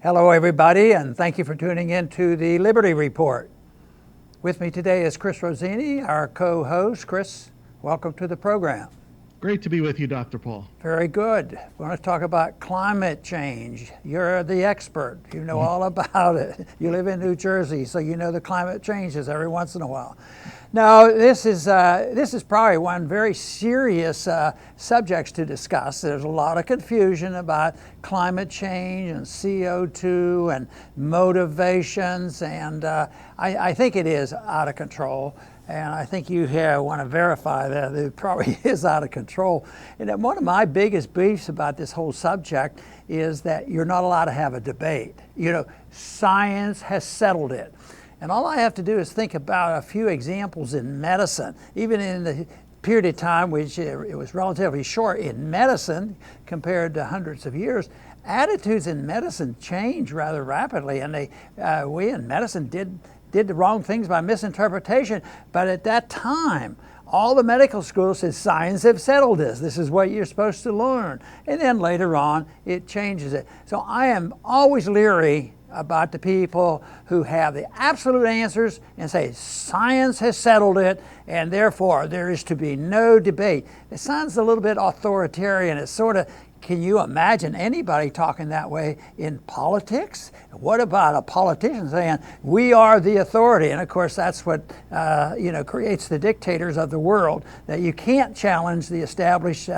Hello everybody, and thank you for tuning in to the Liberty Report. With me today is Chris Rossini, our co-host. Chris, welcome to the program. Great to be with you, Dr. Paul. Very good. We want to talk about climate change. You're the expert. You know all about it. You live in New Jersey, so you know the climate changes every once in a while. Now, this is probably one very serious subjects to discuss. There's a lot of confusion about climate change and CO2 and motivations, and I think it is out of control. And I think you here want to verify that it probably is out of control. And one of my biggest beefs about this whole subject is that you're not allowed to have a debate. You know, science has settled it. And all I have to do is think about a few examples in medicine, even in the period of time which it was relatively short in medicine compared to hundreds of years. Attitudes in medicine change rather rapidly, and we in medicine did the wrong things by misinterpretation. But at that time, all the medical schools said, science have settled this. This is what you're supposed to learn. And then later on, it changes it. So I am always leery about the people who have the absolute answers and say, science has settled it, and therefore there is to be no debate. It sounds a little bit authoritarian. It's sort of, can you imagine anybody talking that way in politics? What about a politician saying, we are the authority? And of course, that's what creates the dictators of the world, that you can't challenge the established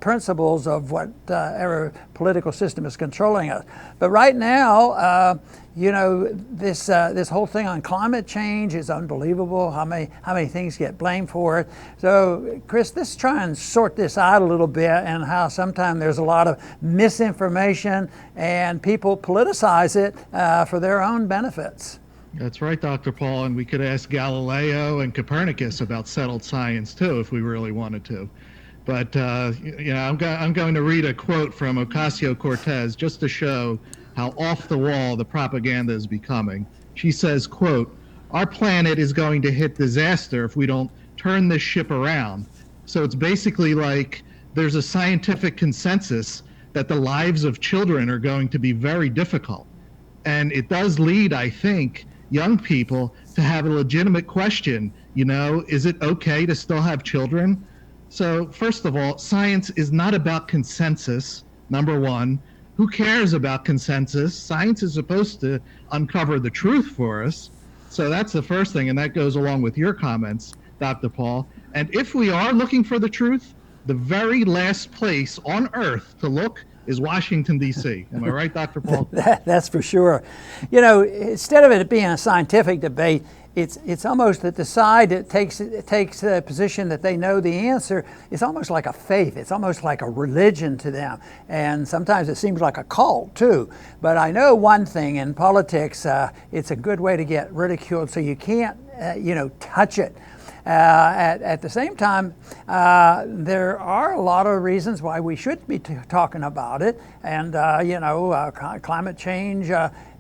principles of whatever political system is controlling us. But right now, this whole thing on climate change is unbelievable. How many things get blamed for it? So, Chris, let's try and sort this out a little bit, and how sometimes there's a lot of misinformation and people politicize it for their own benefits. That's right, Dr. Paul, and we could ask Galileo and Copernicus about settled science too, if we really wanted to. But I'm going to read a quote from Ocasio-Cortez just to show how off the wall the propaganda is becoming. She says, quote, "Our planet is going to hit disaster if we don't turn this ship around." So it's basically like there's a scientific consensus that the lives of children are going to be very difficult. And it does lead, I think, young people to have a legitimate question, is it okay to still have children? So first of all, science is not about consensus, number one. Who cares about consensus? Science is supposed to uncover the truth for us. So that's the first thing, and that goes along with your comments, Dr. Paul. And if we are looking for the truth, the very last place on earth to look is Washington, D.C. Am I right, Dr. Paul? That's for sure. Instead of it being a scientific debate, it's almost that the side that takes a position that they know the answer, it's almost like a faith. It's almost like a religion to them. And sometimes it seems like a cult too. But I know one thing in politics, it's a good way to get ridiculed, so you can't, touch it. At the same time, there are a lot of reasons why we should be talking about it, and climate change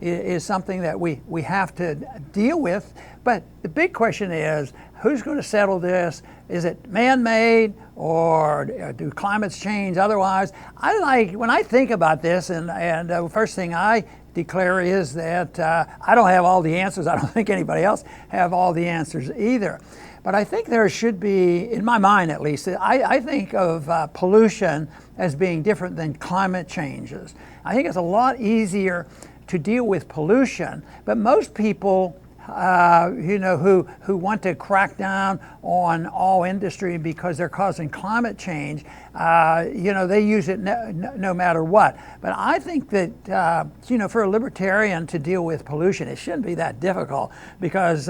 is something that we have to deal with. But the big question is, who's going to settle this? Is it man-made, or do climates change otherwise? When I think about this, and the first thing I declare is that I don't have all the answers. I don't think anybody else have all the answers either. But I think there should be, in my mind at least, I think of pollution as being different than climate changes. I think it's a lot easier to deal with pollution, but most people who want to crack down on all industry because they're causing climate change, they use it no matter what. But I think that, for a libertarian to deal with pollution, it shouldn't be that difficult, because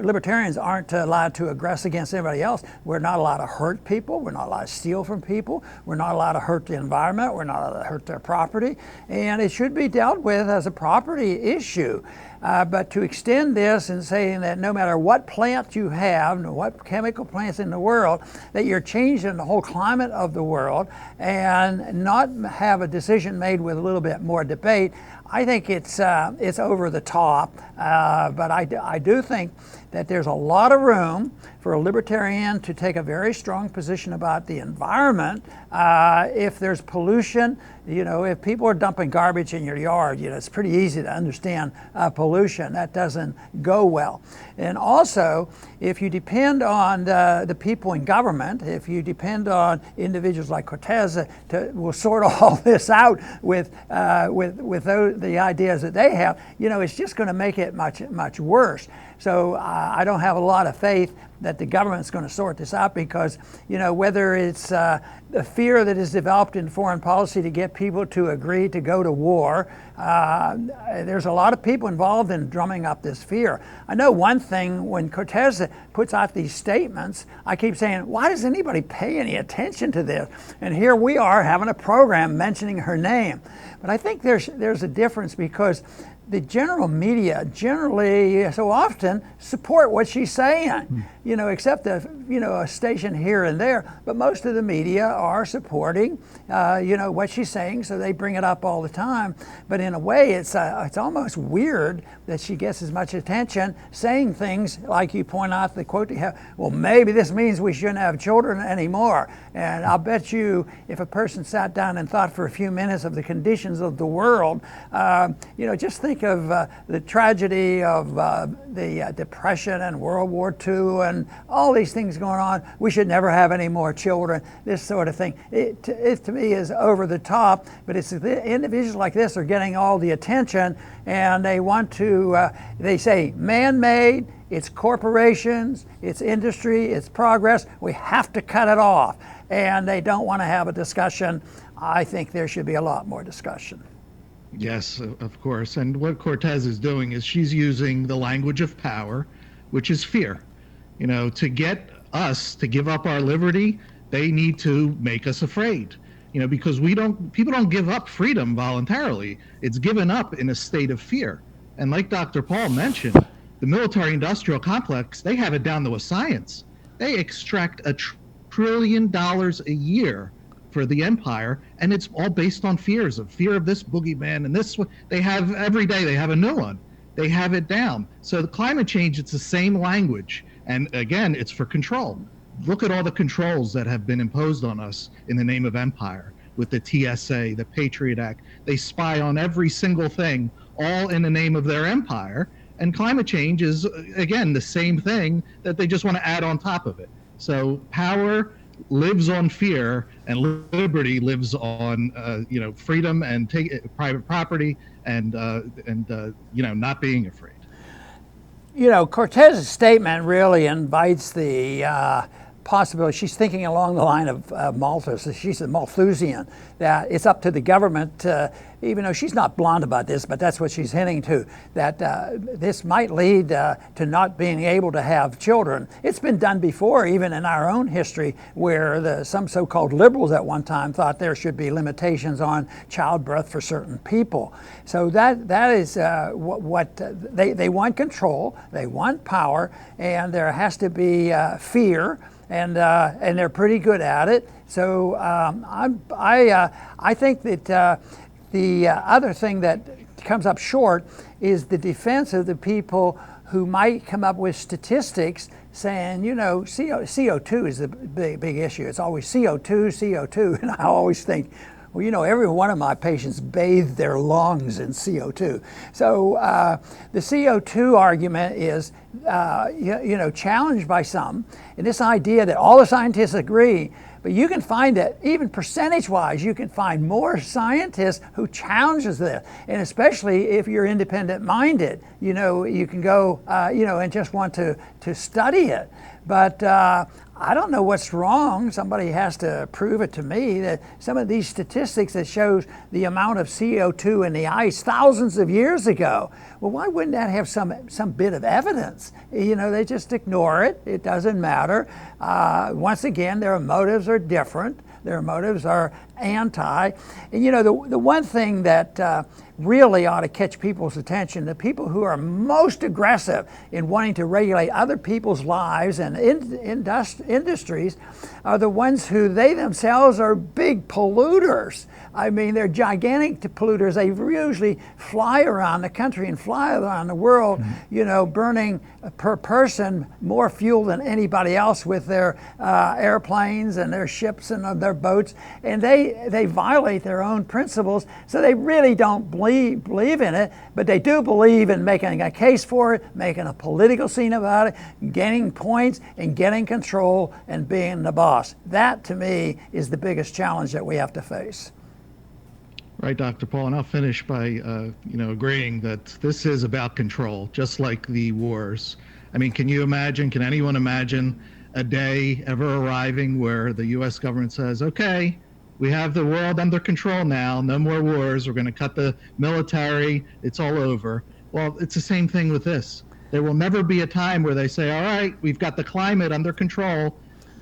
libertarians aren't allowed to aggress against anybody else. We're not allowed to hurt people. We're not allowed to steal from people. We're not allowed to hurt the environment. We're not allowed to hurt their property. And it should be dealt with as a property issue. But to extend this and saying that no matter what plant you have, no what chemical plants in the world, that you're changing the whole climate of the world, and not have a decision made with a little bit more debate, I think it's over the top, but I do think that there's a lot of room for a libertarian to take a very strong position about the environment. If there's pollution, if people are dumping garbage in your yard, it's pretty easy to understand pollution. That doesn't go well. And also, if you depend on the people in government, if you depend on individuals like Cortez will sort all this out with the ideas that they have, it's just going to make it much worse. So I don't have a lot of faith that the government's going to sort this out, because whether it's the fear that is developed in foreign policy to get people to agree to go to war, there's a lot of people involved in drumming up this fear. I know one thing, when Cortez puts out these statements, I keep saying, why does anybody pay any attention to this? And here we are having a program mentioning her name. But I think there's a difference, because the general media generally so often support what she's saying, except a station here and there. But most of the media are supporting, what she's saying, so they bring it up all the time. But in a way, it's almost weird that she gets as much attention saying things like you point out the quote you have. Well, maybe this means we shouldn't have children anymore. And I'll bet you, if a person sat down and thought for a few minutes of the conditions of the world, just think of the tragedy of the Depression and World War II and all these things going on. We should never have any more children, this sort of thing. It to me is over the top, but it's individuals like this are getting all the attention, and they want to, they say man-made, it's corporations, it's industry, it's progress, we have to cut it off. And they don't want to have a discussion. I think there should be a lot more discussion. Yes, of course. And what Cortez is doing is she's using the language of power, which is fear. To get us to give up our liberty, they need to make us afraid. Because people don't give up freedom voluntarily. It's given up in a state of fear. And like Dr. Paul mentioned, the military-industrial complex, they have it down to a science. They extract $1 trillion a year for the empire, and it's all based on fear of this boogeyman and this one. They have every day, they have a new one. They have it down. So the climate change, it's the same language. And again, it's for control. Look at all the controls that have been imposed on us in the name of empire, with the TSA, the Patriot Act. They spy on every single thing, all in the name of their empire. And climate change is, again, the same thing that they just want to add on top of it. So power lives on fear, and liberty lives on freedom and private property and not being afraid. Cortez's statement really invites the possibility. She's thinking along the line of Malthus. She's a Malthusian, that it's up to the government, even though she's not blunt about this, but that's what she's hinting to, that this might lead to not being able to have children. It's been done before, even in our own history, where some so-called liberals at one time thought there should be limitations on childbirth for certain people. So that is what they want: control, they want power, and there has to be fear. And they're pretty good at it. So I think that the other thing that comes up short is the defense of the people who might come up with statistics saying, CO2 is the big issue. It's always CO2, and I always think, well, every one of my patients bathe their lungs in CO2. So the CO2 argument is, challenged by some, and this idea that all the scientists agree, but you can find that even percentage-wise, you can find more scientists who challenges this, and especially if you're independent-minded, you can go, and just want to study it. But I don't know what's wrong. Somebody has to prove it to me that some of these statistics that shows the amount of CO2 in the ice thousands of years ago. Well, why wouldn't that have some bit of evidence? They just ignore it. It doesn't matter. Once again, their motives are different. Their motives are anti. And the one thing that really ought to catch people's attention. The people who are most aggressive in wanting to regulate other people's lives and industries are the ones who they themselves are big polluters. I mean, they're gigantic polluters. They usually fly around the country and fly around the world, you know, burning per person more fuel than anybody else with their airplanes and their ships and their boats. And they violate their own principles. So they really don't believe in it, but they do believe in making a case for it, making a political scene about it, gaining points and getting control and being the boss. That, to me, is the biggest challenge that we have to face. Right, Dr. Paul, and I'll finish by, agreeing that this is about control, just like the wars. I mean, can anyone imagine a day ever arriving where the U.S. government says, okay, we have the world under control now, no more wars, we're going to cut the military, it's all over. Well, it's the same thing with this. There will never be a time where they say, all right, we've got the climate under control.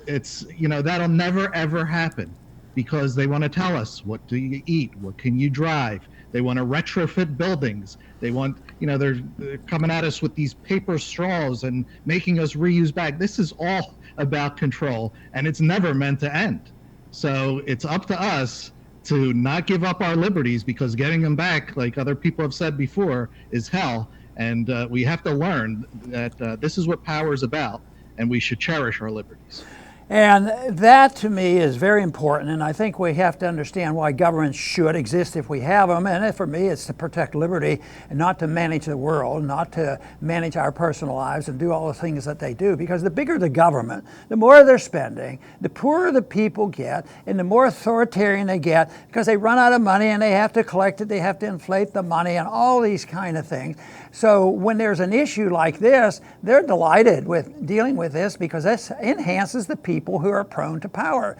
That'll never, ever happen. Because they want to tell us, what do you eat? What can you drive? They want to retrofit buildings. They want, they're coming at us with these paper straws and making us reuse bags. This is all about control, and it's never meant to end. So it's up to us to not give up our liberties, because getting them back, like other people have said before, is hell. And we have to learn that this is what power is about, and we should cherish our liberties. And that, to me, is very important, and I think we have to understand why governments should exist if we have them. And for me, it's to protect liberty and not to manage the world, not to manage our personal lives and do all the things that they do. Because the bigger the government, the more they're spending, the poorer the people get, and the more authoritarian they get, because they run out of money and they have to collect it, they have to inflate the money and all these kind of things. So when there's an issue like this, they're delighted with dealing with this, because this enhances the people who are prone to power.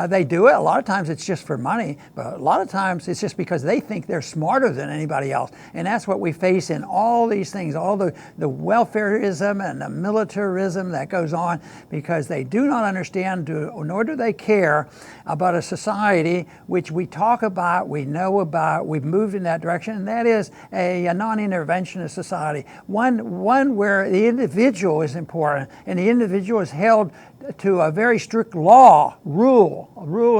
They do it. A lot of times it's just for money, but a lot of times it's just because they think they're smarter than anybody else. And that's what we face in all these things, all the welfareism and the militarism that goes on, because they do not understand, nor do they care about a society which we talk about, we know about, we've moved in that direction, and that is a non-interventionist society, one where the individual is important and the individual is held to a very strict rule,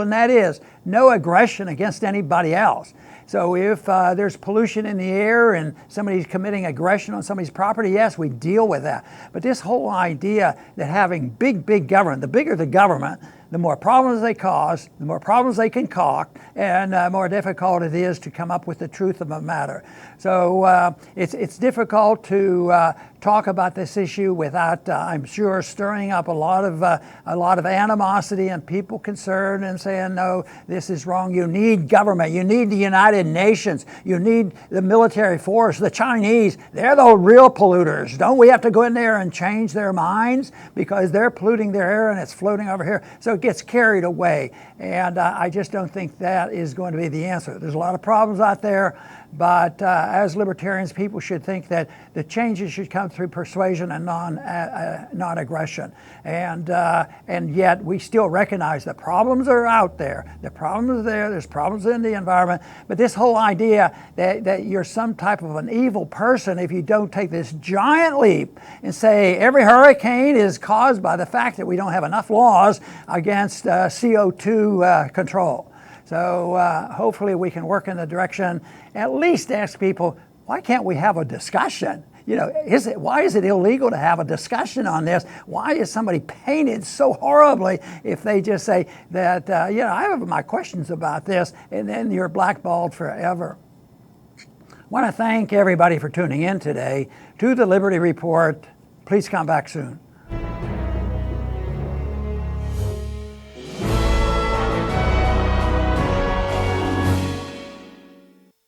and that is no aggression against anybody else. So if there's pollution in the air and somebody's committing aggression on somebody's property, yes, we deal with that. But this whole idea that having big government, the bigger the government, the more problems they cause, the more problems they concoct, and the more difficult it is to come up with the truth of the matter. So it's difficult to talk about this issue without, I'm sure, stirring up a lot of animosity and people concerned and saying, no, this is wrong. You need government. You need the United Nations. You need the military force. The Chinese, they're the real polluters. Don't we have to go in there and change their minds because they're polluting their air and it's floating over here? So it gets carried away. And I just don't think that is going to be the answer. There's a lot of problems out there, but as libertarians, people should think that the changes should come through persuasion and non-aggression. And yet we still recognize the problems are out there. The problems are there. There's problems in the environment. But this whole idea that you're some type of an evil person if you don't take this giant leap and say every hurricane is caused by the fact that we don't have enough laws against CO2 control. So hopefully we can work in the direction, at least ask people, why can't we have a discussion? Why is it illegal to have a discussion on this? Why is somebody painted so horribly if they just say that, I have my questions about this, and then you're blackballed forever? I want to thank everybody for tuning in today to the Liberty Report. Please come back soon.